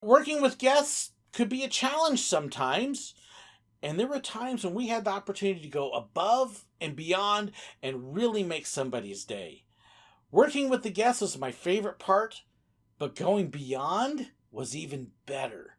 Working with guests could be a challenge sometimes, and there were times when we had the opportunity to go above and beyond and really make somebody's day. Working with the guests was my favorite part, but going beyond was even better.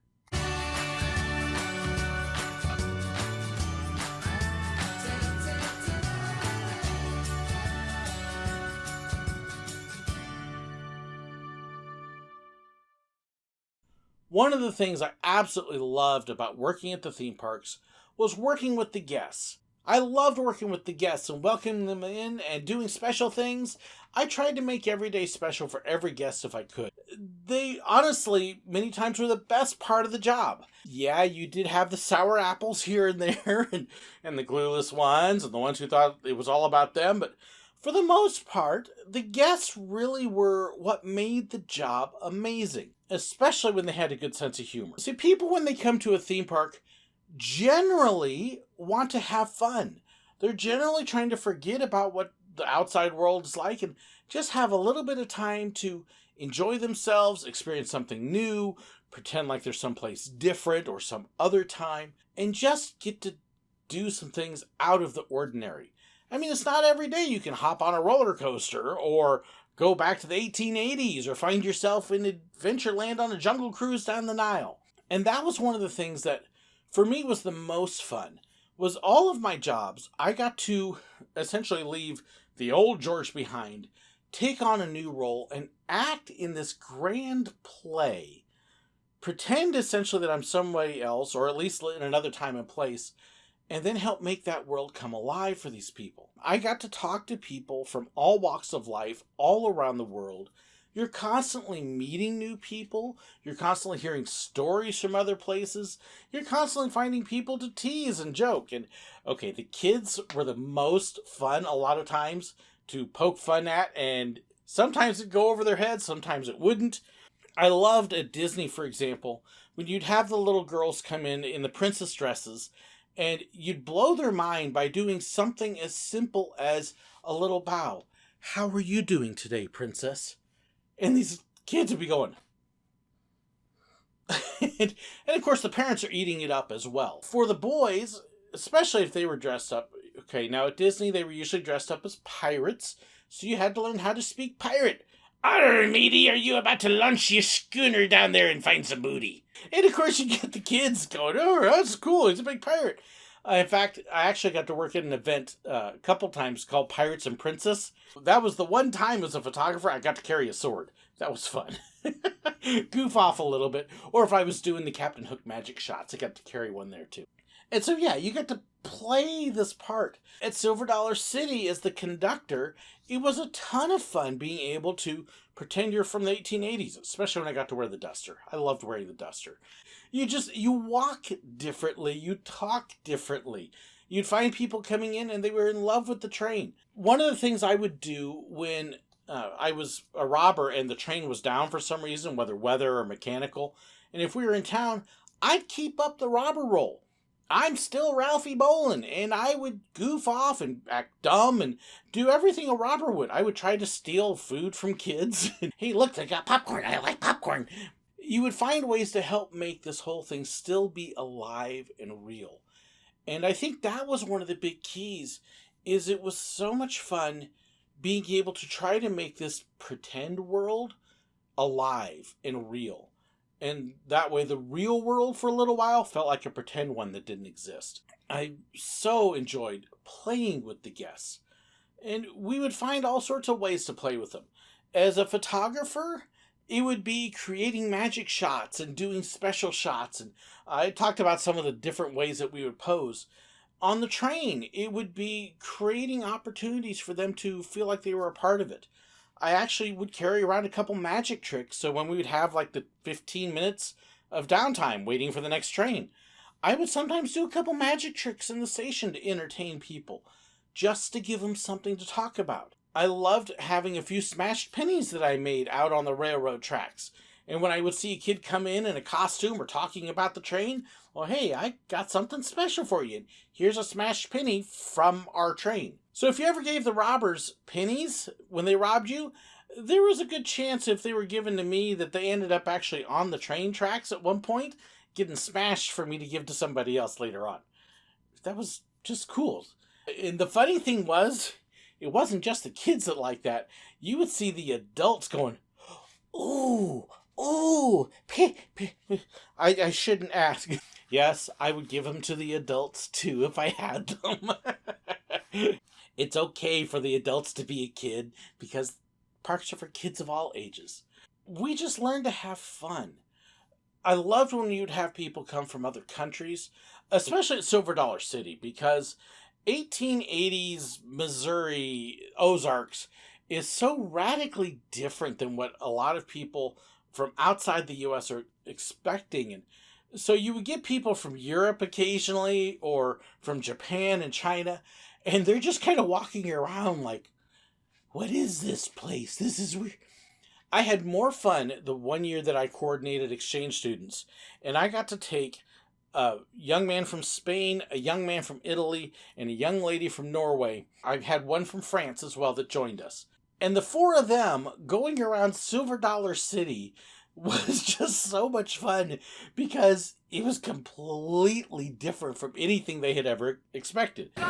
One of the things I absolutely loved about working at the theme parks was working with the guests. I loved working with the guests and welcoming them in and doing special things. I tried to make every day special for every guest if I could. They honestly, many times, were the best part of the job. Yeah, you did have the sour apples here and there, and the clueless ones, and the ones who thought it was all about them, but for the most part, the guests really were what made the job amazing, especially when they had a good sense of humor. See, people, when they come to a theme park, generally want to have fun. They're generally trying to forget about what the outside world is like and just have a little bit of time to enjoy themselves, experience something new, pretend like there's someplace different or some other time, and just get to do some things out of the ordinary. I mean, it's not every day you can hop on a roller coaster or go back to the 1880s or find yourself in Adventureland on a jungle cruise down the Nile. And that was one of the things that, for me, was the most fun. Was all of my jobs, I got to essentially leave the old George behind, take on a new role, and act in this grand play. Pretend essentially that I'm somebody else, or at least in another time and place, and then help make that world come alive for these people. I got to talk to people from all walks of life, all around the world. You're constantly meeting new people. You're constantly hearing stories from other places. You're constantly finding people to tease and joke. And, okay, the kids were the most fun a lot of times to poke fun at, and sometimes it'd go over their heads, sometimes it wouldn't. I loved at Disney, for example, when you'd have the little girls come in the princess dresses, and you'd blow their mind by doing something as simple as a little bow. "How are you doing today, princess?" And these kids would be going. and of course, the parents are eating it up as well. For the boys, especially if they were dressed up, okay, now at Disney, they were usually dressed up as pirates, so you had to learn how to speak pirate. "Arr, matey, are you about to launch your schooner down there and find some booty?" And of course, you get the kids going, "Oh, that's cool, he's a big pirate." In fact, I actually got to work at an event a couple times called Pirates and Princess. That was the one time as a photographer I got to carry a sword. That was fun. Goof off a little bit. Or if I was doing the Captain Hook magic shots, I got to carry one there too. And so, yeah, you get to play this part. At Silver Dollar City as the conductor, it was a ton of fun being able to pretend you're from the 1880s, especially when I got to wear the duster. I loved wearing the duster. You walk differently, you talk differently. You'd find people coming in and they were in love with the train. One of the things I would do when I was a robber and the train was down for some reason, whether weather or mechanical, and if we were in town, I'd keep up the robber role. I'm still Ralphie Bolin, and I would goof off and act dumb and do everything a robber would. I would try to steal food from kids. "Hey, look, they got popcorn. I like popcorn." You would find ways to help make this whole thing still be alive and real. And I think that was one of the big keys, is it was so much fun being able to try to make this pretend world alive and real. And that way the real world for a little while felt like a pretend one that didn't exist. I so enjoyed playing with the guests. And we would find all sorts of ways to play with them. As a photographer, it would be creating magic shots and doing special shots. And I talked about some of the different ways that we would pose. On the train, it would be creating opportunities for them to feel like they were a part of it. I actually would carry around a couple magic tricks, so when we would have like the 15 minutes of downtime waiting for the next train, I would sometimes do a couple magic tricks in the station to entertain people, just to give them something to talk about. I loved having a few smashed pennies that I made out on the railroad tracks. And when I would see a kid come in a costume or talking about the train, well, hey, I got something special for you. Here's a smashed penny from our train. So if you ever gave the robbers pennies when they robbed you, There was a good chance if they were given to me that they ended up actually on the train tracks at one point, getting smashed for me to give to somebody else later on. That was just cool. And the funny thing was, it wasn't just the kids that liked that. You would see the adults going, ooh, ooh, I shouldn't ask. Yes, I would give them to the adults too if I had them. It's okay for the adults to be a kid because parks are for kids of all ages. We just learned to have fun. I loved when you'd have people come from other countries, especially at Silver Dollar City, because 1880s Missouri Ozarks is so radically different than what a lot of people from outside the U.S. are expecting. And so you would get people from Europe occasionally or from Japan and China, and they're just kind of walking around like, what is this place? This is weird. I had more fun the one year that I coordinated exchange students, and I got to take a young man from Spain, a young man from Italy, and a young lady from Norway. I had one from France as well that joined us. And the four of them going around Silver Dollar City was just so much fun because it was completely different from anything they had ever expected. Oh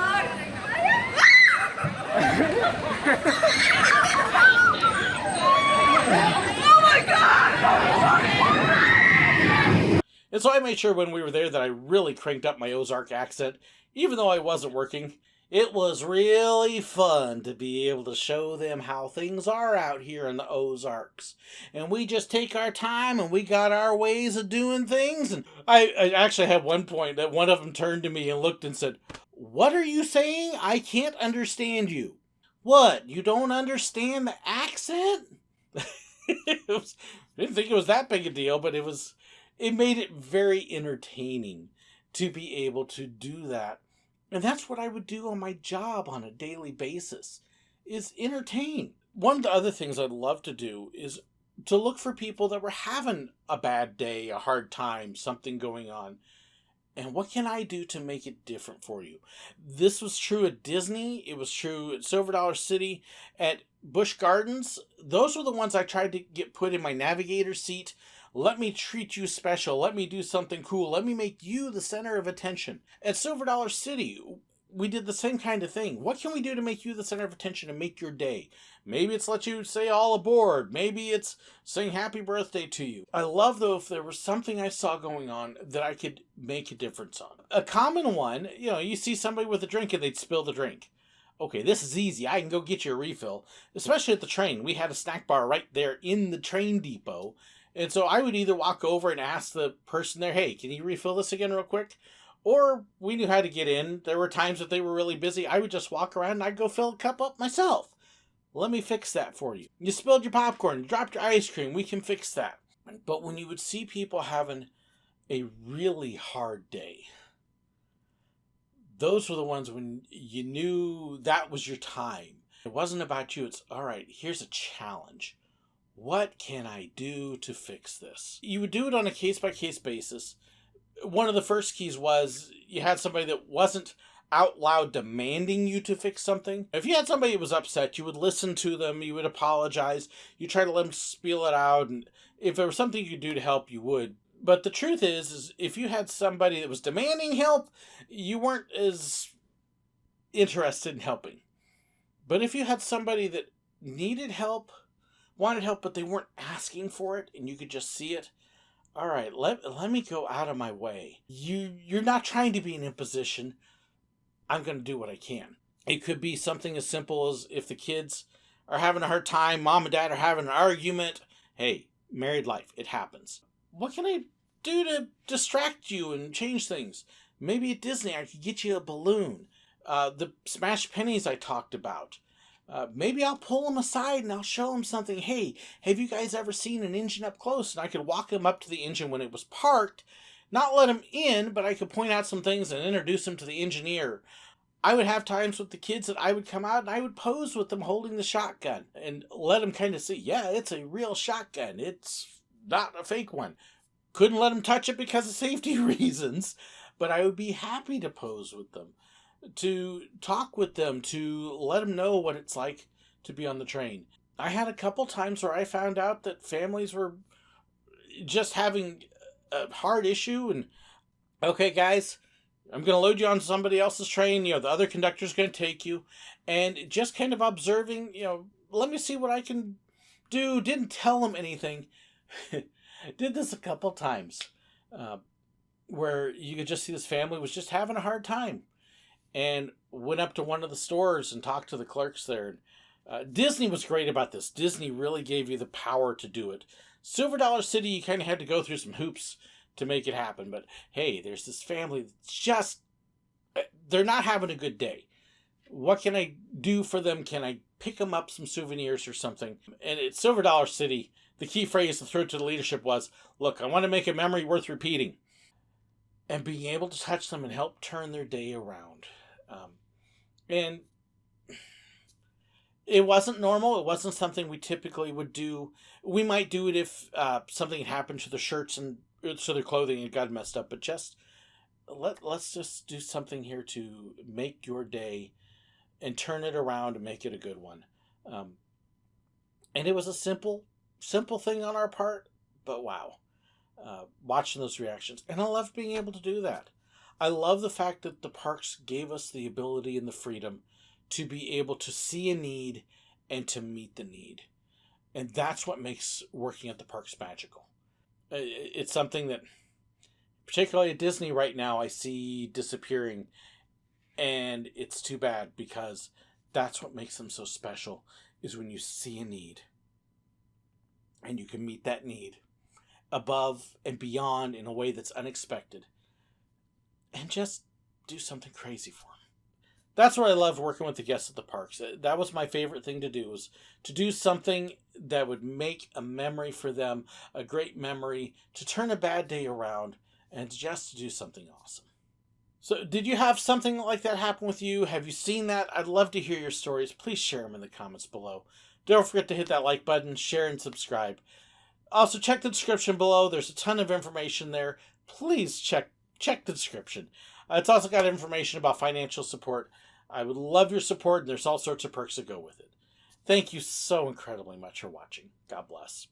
my God! And so I made sure when we were there that I really cranked up my Ozark accent, even though I wasn't working. It was really fun to be able to show them how things are out here in the Ozarks. And we just take our time and we got our ways of doing things. And I actually had one point that one of them turned to me and looked and said, "What are you saying? I can't understand you." "What? You don't understand the accent?" I didn't think it was that big a deal, but it made it very entertaining to be able to do that. And that's what I would do on my job on a daily basis, is entertain. One of the other things I'd love to do is to look for people that were having a bad day, a hard time, something going on. And what can I do to make it different for you? This was true at Disney. It was true at Silver Dollar City, at Busch Gardens. Those were the ones I tried to get put in my navigator seat. Let me treat you special. Let me do something cool. Let me make you the center of attention. At Silver Dollar City, we did the same kind of thing. What can we do to make you the center of attention and make your day? Maybe it's let you say all aboard. Maybe it's sing happy birthday to you. I love, though, if there was something I saw going on that I could make a difference on. A common one, you see somebody with a drink and they'd spill the drink. Okay, this is easy. I can go get you a refill. Especially at the train. We had a snack bar right there in the train depot. And so I would either walk over and ask the person there, "Hey, can you refill this again real quick?" Or we knew how to get in. There were times that they were really busy. I would just walk around and I'd go fill a cup up myself. "Let me fix that for you. You spilled your popcorn, you dropped your ice cream, we can fix that." But when you would see people having a really hard day, those were the ones when you knew that was your time. It wasn't about you. It's, all right, here's a challenge. What can I do to fix this? You would do it on a case-by-case basis. One of the first keys was you had somebody that wasn't out loud demanding you to fix something. If you had somebody that was upset, you would listen to them, you would apologize, you try to let them spiel it out, and if there was something you could do to help, you would. But the truth is if you had somebody that was demanding help, you weren't as interested in helping. But if you had somebody that needed help, wanted help, but they weren't asking for it, and you could just see it, all right, let me go out of my way. You're not trying to be in a position. I'm going to do what I can. It could be something as simple as if the kids are having a hard time, mom and dad are having an argument. Hey, married life, it happens. What can I do to distract you and change things? Maybe at Disney I could get you a balloon. The smashed pennies I talked about. Maybe I'll pull them aside and I'll show them something. "Hey, have you guys ever seen an engine up close?" And I could walk them up to the engine when it was parked, not let them in, but I could point out some things and introduce them to the engineer. I would have times with the kids that I would come out and I would pose with them holding the shotgun and let them kind of see, yeah, it's a real shotgun. It's not a fake one. Couldn't let them touch it because of safety reasons, but I would be happy to pose with them, to talk with them, to let them know what it's like to be on the train. I had a couple times where I found out that families were just having a hard issue, and okay, guys, I'm going to load you on somebody else's train. The other conductor's going to take you, and just kind of observing. Let me see what I can do. Didn't tell them anything. Did this a couple times, where you could just see this family was just having a hard time, and went up to one of the stores and talked to the clerks there. Disney was great about this. Disney really gave you the power to do it. Silver Dollar City, you kind of had to go through some hoops to make it happen. But hey, there's this family that's just, they're not having a good day. What can I do for them? Can I pick them up some souvenirs or something? And at Silver Dollar City, the key phrase to throw to the leadership was, look, I want to make a memory worth repeating. And being able to touch them and help turn their day around. And it wasn't normal. It wasn't something we typically would do. We might do it if something happened to their shirts and so their clothing and got messed up. But just let's just do something here to make your day and turn it around and make it a good one. And it was a simple thing on our part, but wow. Watching those reactions. And I love being able to do that. I love the fact that the parks gave us the ability and the freedom to be able to see a need and to meet the need. And that's what makes working at the parks magical. It's something that, particularly at Disney right now, I see disappearing. And it's too bad, because that's what makes them so special, is when you see a need and you can meet that need above and beyond in a way that's unexpected, and just do something crazy for them. That's what I love working with the guests at the parks. That was my favorite thing to do, was to do something that would make a memory for them, a great memory, to turn a bad day around, and just to do something awesome. So did you have something like that happen with you? Have you seen that? I'd love to hear your stories. Please share them in the comments below. Don't forget to hit that like button, share, and subscribe. Also, check the description below. There's a ton of information there. Please check the description. It's also got information about financial support. I would love your support, and there's all sorts of perks that go with it. Thank you so incredibly much for watching. God bless.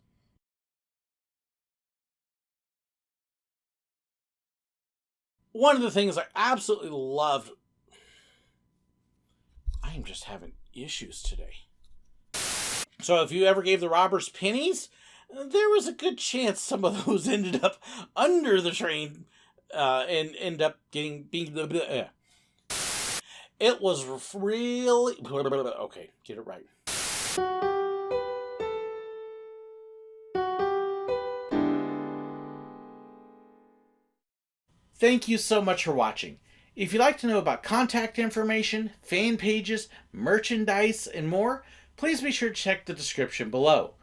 One of the things I absolutely loved... I am just having issues today. So if you ever gave the robbers pennies, there was a good chance some of those ended up under the train and end up being... It was really... Okay, get it right. Thank you so much for watching. If you'd like to know about contact information, fan pages, merchandise, and more, please be sure to check the description below.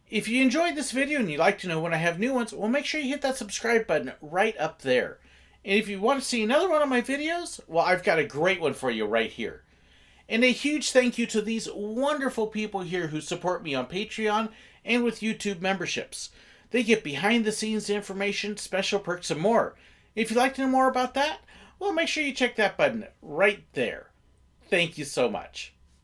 If you enjoyed this video and you'd like to know when I have new ones, well, make sure you hit that subscribe button right up there. And if you want to see another one of my videos, well, I've got a great one for you right here. And a huge thank you to these wonderful people here who support me on Patreon and with YouTube memberships. They get behind-the-scenes information, special perks, and more. If you'd like to know more about that, well, make sure you check that button right there. Thank you so much.